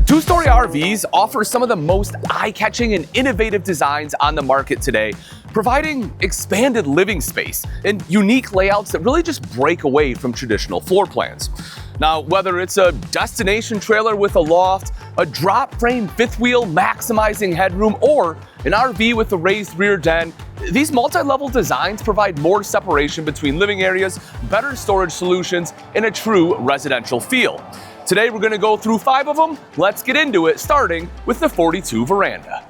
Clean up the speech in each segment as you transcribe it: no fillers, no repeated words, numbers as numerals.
Two-story RVs offer some of the most eye-catching and innovative designs on the market today, providing expanded living space and unique layouts that really just break away from traditional floor plans. Now, whether it's a destination trailer with a loft, a drop frame fifth wheel maximizing headroom, or an RV with a raised rear den, these multi-level designs provide more separation between living areas, better storage solutions, and a true residential feel. Today we're going to go through 5 of them. Let's get into it, starting with the 42 Veranda.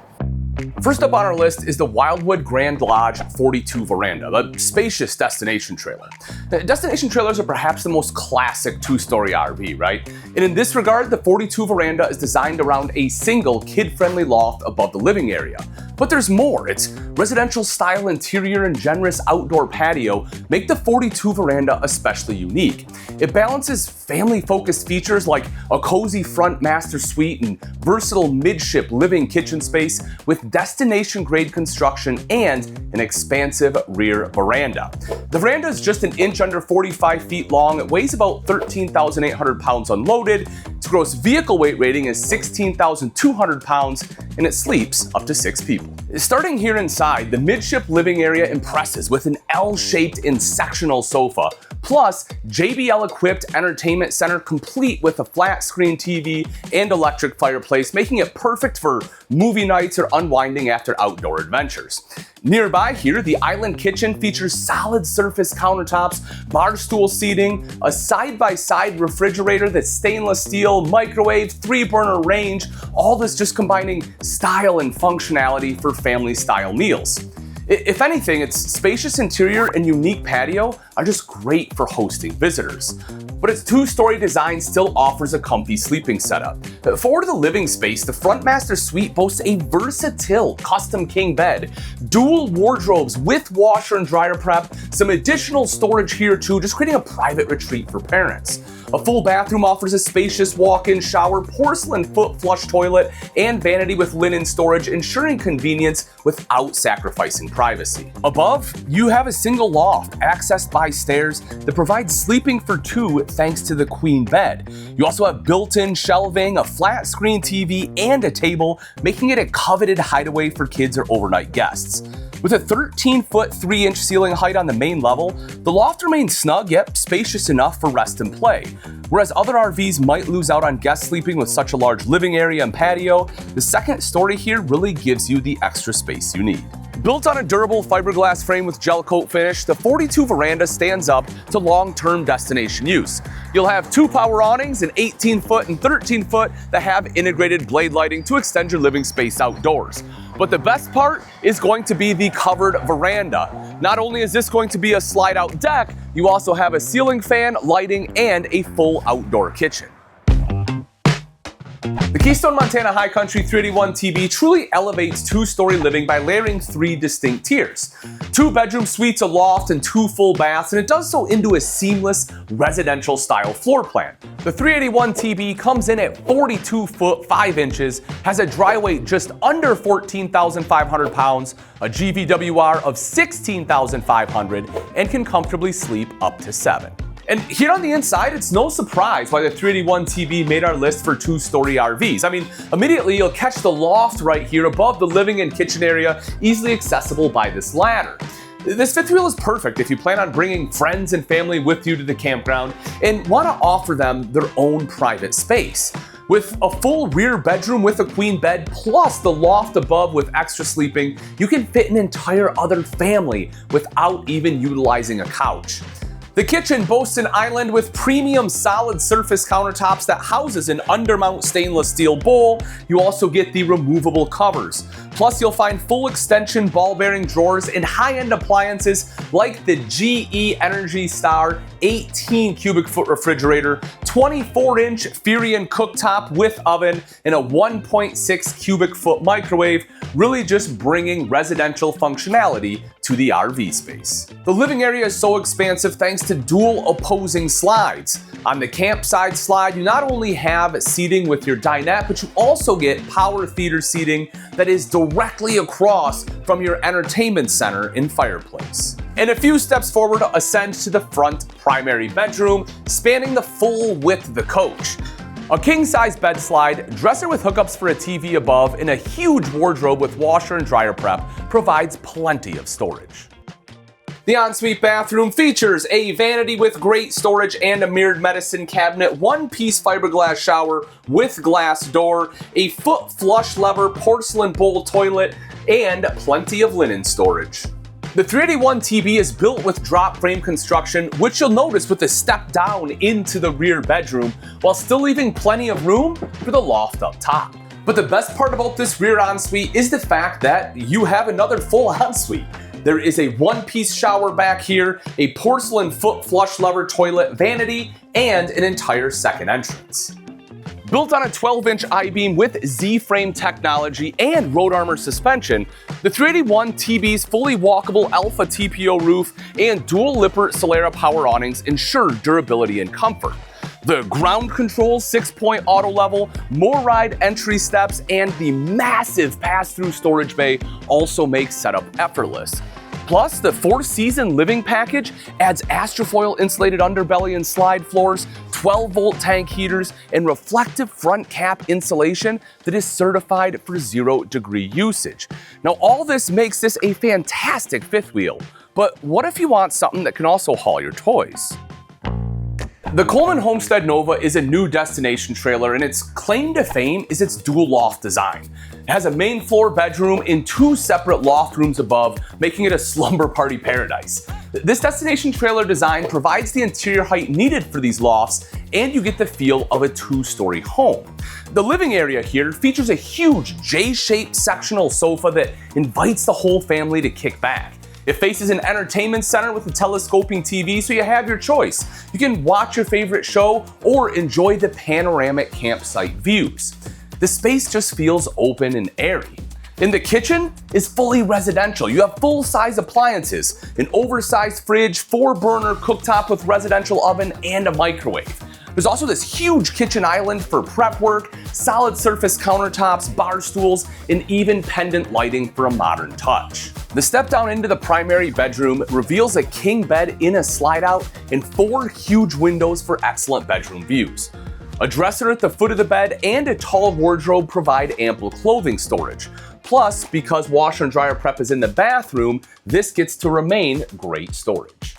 First up on our list is the Wildwood Grand Lodge 42 Veranda, a spacious destination trailer. Destination trailers are perhaps the most classic two-story RV, right? And in this regard, the 42 Veranda is designed around a single kid-friendly loft above the living area. But there's more. Its residential style interior and generous outdoor patio make the 42 Veranda especially unique. It balances family-focused features like a cozy front master suite and versatile midship living kitchen space with destination-grade construction and an expansive rear veranda. The veranda is just an inch under 45 feet long. It weighs about 13,800 pounds unloaded. Its gross vehicle weight rating is 16,200 pounds, and it sleeps up to 6 people. Starting here inside, the midship living area impresses with an L-shaped and sectional sofa, plus JBL-equipped entertainment center complete with a flat-screen TV and electric fireplace, making it perfect for movie nights or unwinding after outdoor adventures. Nearby here, the island kitchen features solid surface countertops, bar stool seating, a side-by-side refrigerator that's stainless steel, microwave, 3-burner range, all this just combining style and functionality for family-style meals. If anything, its spacious interior and unique patio are just great for hosting visitors. But its two-story design still offers a comfy sleeping setup. Forward to the living space, the front master suite boasts a versatile custom king bed, dual wardrobes with washer and dryer prep, some additional storage here too, just creating a private retreat for parents. A full bathroom offers a spacious walk-in shower, porcelain foot flush toilet, and vanity with linen storage, ensuring convenience without sacrificing privacy. Above, you have a single loft accessed by stairs that provides sleeping for 2 thanks to the queen bed. You also have built-in shelving, a flat screen TV, and a table, making it a coveted hideaway for kids or overnight guests. With a 13-foot 3-inch ceiling height on the main level, the loft remains snug yet spacious enough for rest and play. Whereas other RVs might lose out on guests sleeping with such a large living area and patio, the second story here really gives you the extra space you need. Built on a durable fiberglass frame with gel coat finish, the 42 Veranda stands up to long-term destination use. You'll have 2 power awnings, an 18-foot and 13-foot that have integrated blade lighting to extend your living space outdoors. But the best part is going to be the covered veranda. Not only is this going to be a slide-out deck, you also have a ceiling fan, lighting, and a full outdoor kitchen. The Keystone Montana High Country 381 TB truly elevates two-story living by layering 3 distinct tiers. 2 bedroom suites, a loft, and 2 full baths, and it does so into a seamless residential style floor plan. The 381 TB comes in at 42 foot 5 inches, has a dry weight just under 14,500 pounds, a GVWR of 16,500, and can comfortably sleep up to 7. And here on the inside, it's no surprise why the 381 TB made our list for two-story RVs. I mean, immediately you'll catch the loft right here above the living and kitchen area, easily accessible by this ladder. This fifth wheel is perfect if you plan on bringing friends and family with you to the campground and want to offer them their own private space. With a full rear bedroom with a queen bed, plus the loft above with extra sleeping, you can fit an entire other family without even utilizing a couch. The kitchen boasts an island with premium solid surface countertops that houses an undermount stainless steel bowl. You also get the removable covers. Plus, you'll find full extension ball bearing drawers and high-end appliances like the GE Energy Star 18 cubic foot refrigerator, 24-inch Furion cooktop with oven, and a 1.6 cubic foot microwave, really just bringing residential functionality to the RV space. The living area is so expansive thanks to dual opposing slides. On the campside slide, you not only have seating with your dinette, but you also get power theater seating that is directly across from your entertainment center and fireplace. And a few steps forward, ascend to the front primary bedroom, spanning the full width of the coach. A king-size bed slide, dresser with hookups for a TV above, and a huge wardrobe with washer and dryer prep provides plenty of storage. The ensuite bathroom features a vanity with great storage and a mirrored medicine cabinet, one-piece fiberglass shower with glass door, a foot flush lever porcelain bowl toilet, and plenty of linen storage. The 381 TB is built with drop frame construction, which you'll notice with a step down into the rear bedroom, while still leaving plenty of room for the loft up top. But the best part about this rear ensuite is the fact that you have another full ensuite. There is a one-piece shower back here, a porcelain foot flush lever toilet vanity, and an entire second entrance. Built on a 12-inch I-beam with Z-frame technology and road armor suspension, the 381 TB's fully walkable Alpha TPO roof and dual Lippert Solera power awnings ensure durability and comfort. The ground control 6-point auto level, more ride entry steps, and the massive pass-through storage bay also make setup effortless. Plus, the 4-season living package adds Astrofoil insulated underbelly and slide floors, 12-volt tank heaters, and reflective front cap insulation that is certified for 0-degree usage. Now, all this makes this a fantastic fifth wheel, but what if you want something that can also haul your toys? The Coleman Homestead Nova is a new destination trailer, and its claim to fame is its dual loft design. It has a main floor bedroom and 2 separate loft rooms above, making it a slumber party paradise. This destination trailer design provides the interior height needed for these lofts, and you get the feel of a 2-story home. The living area here features a huge J-shaped sectional sofa that invites the whole family to kick back. It faces an entertainment center with a telescoping TV, so you have your choice. You can watch your favorite show or enjoy the panoramic campsite views. The space just feels open and airy. And the kitchen is fully residential. You have full-size appliances, an oversized fridge, 4-burner cooktop with residential oven, and a microwave. There's also this huge kitchen island for prep work, solid surface countertops, bar stools, and even pendant lighting for a modern touch. The step down into the primary bedroom reveals a king bed in a slide out and 4 huge windows for excellent bedroom views. A dresser at the foot of the bed and a tall wardrobe provide ample clothing storage. Plus, because washer and dryer prep is in the bathroom, this gets to remain great storage.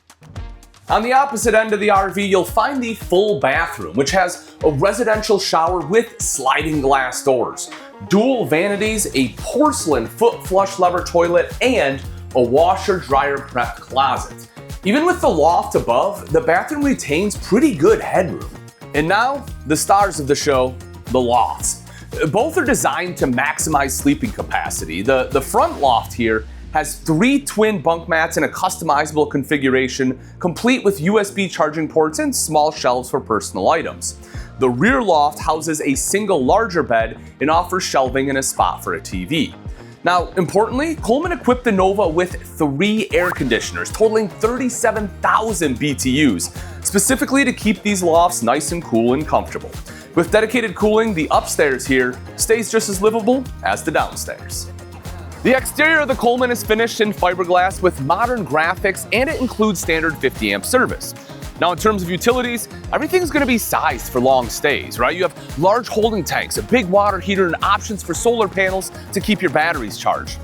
On the opposite end of the RV, you'll find the full bathroom, which has a residential shower with sliding glass doors, dual vanities, a porcelain foot flush lever toilet, and a washer dryer prep closet. Even with the loft above, the bathroom retains pretty good headroom. And now, the stars of the show, the lofts. Both are designed to maximize sleeping capacity. The front loft here has 3 twin bunk mats in a customizable configuration, complete with USB charging ports and small shelves for personal items. The rear loft houses a single larger bed and offers shelving and a spot for a TV. Now, importantly, Coleman equipped the Nova with 3 air conditioners, totaling 37,000 BTUs, specifically to keep these lofts nice and cool and comfortable. With dedicated cooling, the upstairs here stays just as livable as the downstairs. The exterior of the Coleman is finished in fiberglass with modern graphics, and it includes standard 50 amp service. Now, in terms of utilities, everything's going to be sized for long stays, right? You have large holding tanks, a big water heater, and options for solar panels to keep your batteries charged.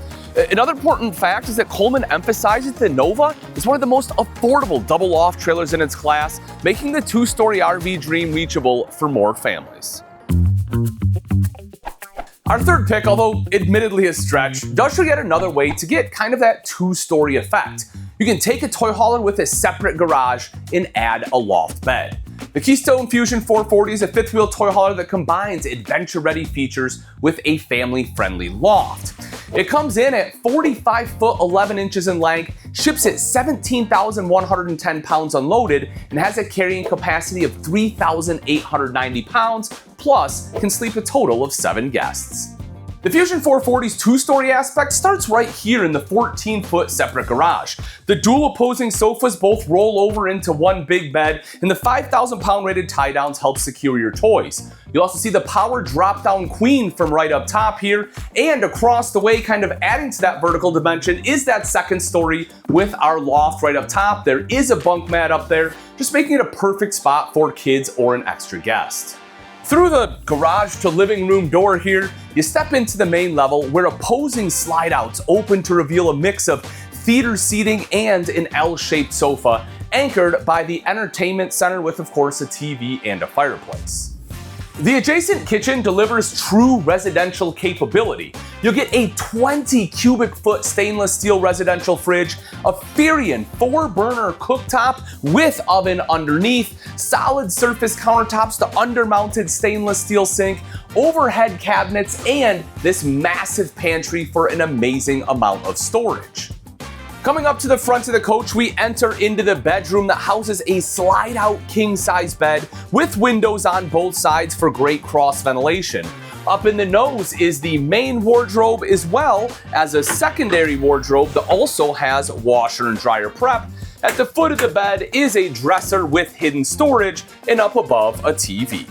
Another important fact is that Coleman emphasizes the Nova is one of the most affordable double loft trailers in its class, making the 2-story RV dream reachable for more families. Our third pick, although admittedly a stretch, does show yet another way to get kind of that 2-story effect. You can take a toy hauler with a separate garage and add a loft bed. The Keystone Fuzion 440 is a 5th wheel toy hauler that combines adventure-ready features with a family-friendly loft. It comes in at 45 foot 11 inches in length, ships at 17,110 pounds unloaded, and has a carrying capacity of 3,890 pounds, plus can sleep a total of 7 guests. The Fuzion 440's 2-story aspect starts right here in the 14-foot separate garage. The dual opposing sofas both roll over into one big bed, and the 5,000-pound rated tie-downs help secure your toys. You'll also see the power drop-down queen from right up top here, and across the way, kind of adding to that vertical dimension, is that 2nd story with our loft right up top. There is a bunk mat up there, just making it a perfect spot for kids or an extra guest. Through the garage to living room door here, you step into the main level where opposing slide outs open to reveal a mix of theater seating and an L-shaped sofa, anchored by the entertainment center with, of course, a TV and a fireplace. The adjacent kitchen delivers true residential capability. You'll get a 20 cubic foot stainless steel residential fridge, a Furion 4-burner cooktop with oven underneath, solid surface countertops to undermounted stainless steel sink, overhead cabinets, and this massive pantry for an amazing amount of storage. Coming up to the front of the coach, we enter into the bedroom that houses a slide-out king-size bed with windows on both sides for great cross ventilation. Up in the nose is the main wardrobe, as well as a secondary wardrobe that also has washer and dryer prep. At the foot of the bed is a dresser with hidden storage, and up above a TV.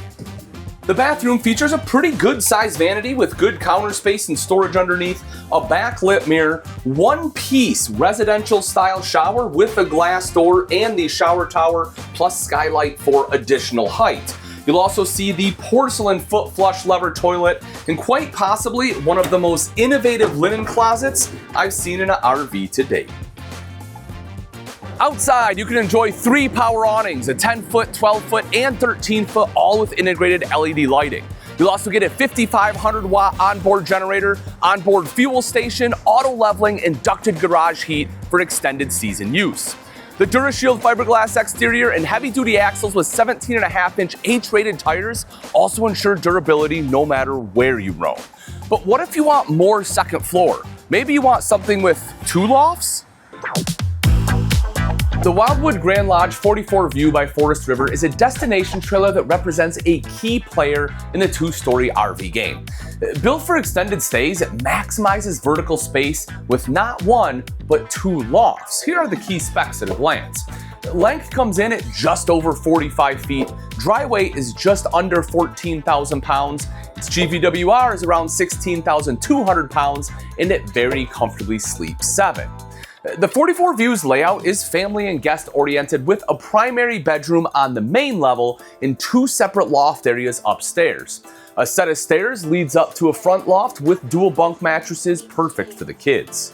The bathroom features a pretty good sized vanity with good counter space and storage underneath, a backlit mirror, one-piece residential style shower with a glass door and the shower tower plus skylight for additional height. You'll also see the porcelain foot flush lever toilet and quite possibly one of the most innovative linen closets I've seen in an RV to date. Outside, you can enjoy 3 power awnings, a 10-foot, 12-foot, and 13-foot, all with integrated LED lighting. You'll also get a 5,500-watt onboard generator, onboard fuel station, auto leveling, and ducted garage heat for extended season use. The DuraShield fiberglass exterior and heavy-duty axles with 17.5-inch H-rated tires also ensure durability no matter where you roam. But what if you want more second floor? Maybe you want something with 2 lofts? The Wildwood Grand Lodge 44 View by Forest River is a destination trailer that represents a key player in the two-story RV game. Built for extended stays, it maximizes vertical space with not 1, but 2 lofts. Here are the key specs at a glance. Length comes in at just over 45 feet, dry weight is just under 14,000 pounds, its GVWR is around 16,200 pounds, and it very comfortably sleeps 7. The 44 View's layout is family and guest oriented with a primary bedroom on the main level and 2 separate loft areas upstairs. A set of stairs leads up to a front loft with dual bunk mattresses perfect for the kids.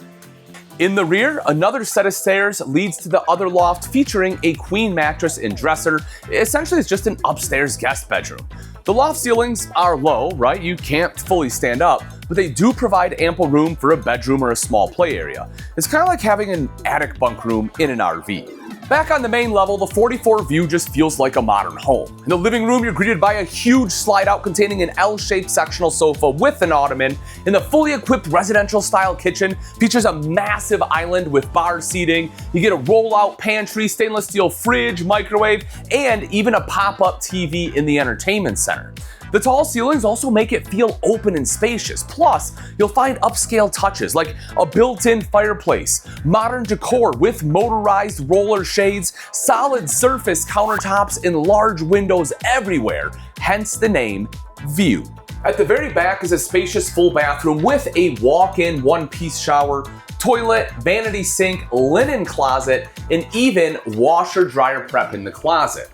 In the rear, another set of stairs leads to the other loft featuring a queen mattress and dresser. Essentially, it's just an upstairs guest bedroom. The loft ceilings are low, right? You can't fully stand up, but they do provide ample room for a bedroom or a small play area. It's kind of like having an attic bunk room in an RV. Back on the main level, the 44 View just feels like a modern home. In the living room, you're greeted by a huge slide-out containing an L-shaped sectional sofa with an ottoman, and the fully equipped residential-style kitchen features a massive island with bar seating. You get a roll-out pantry, stainless steel fridge, microwave, and even a pop-up TV in the entertainment center. The tall ceilings also make it feel open and spacious. Plus, you'll find upscale touches like a built-in fireplace, modern decor with motorized roller shades, solid surface countertops, and large windows everywhere, hence the name View. At the very back is a spacious full bathroom with a walk-in one-piece shower, toilet, vanity sink, linen closet, and even washer-dryer prep in the closet.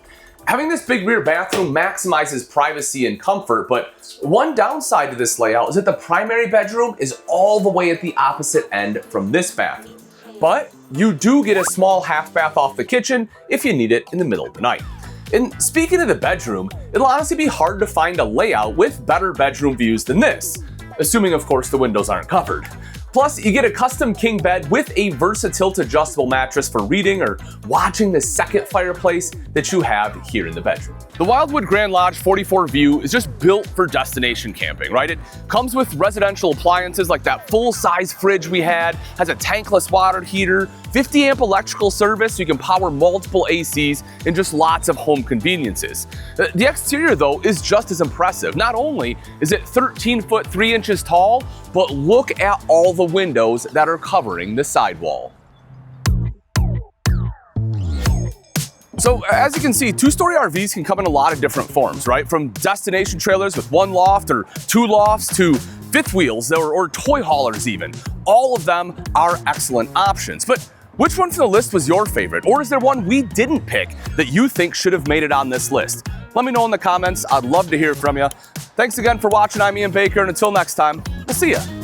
Having this big rear bathroom maximizes privacy and comfort, but one downside to this layout is that the primary bedroom is all the way at the opposite end from this bathroom. But you do get a small half bath off the kitchen if you need it in the middle of the night. And speaking of the bedroom, it'll honestly be hard to find a layout with better bedroom views than this, assuming of course the windows aren't covered. Plus, you get a custom king bed with a versatile adjustable mattress for reading or watching the second fireplace that you have here in the bedroom. The Wildwood Grand Lodge 44 View is just built for destination camping, right? It comes with residential appliances like that full-size fridge we had, has a tankless water heater, 50-amp electrical service so you can power multiple ACs, and just lots of home conveniences. The exterior, though, is just as impressive. Not only is it 13 foot 3 inches tall, but look at all the windows that are covering the sidewall. So as you can see, two-story RVs can come in a lot of different forms, right? From destination trailers with 1 loft or 2 lofts to fifth wheels or toy haulers even. All of them are excellent options. But which one from the list was your favorite? Or is there one we didn't pick that you think should have made it on this list? Let me know in the comments. I'd love to hear from you. Thanks again for watching. I'm Ian Baker, and until next time, we'll see ya.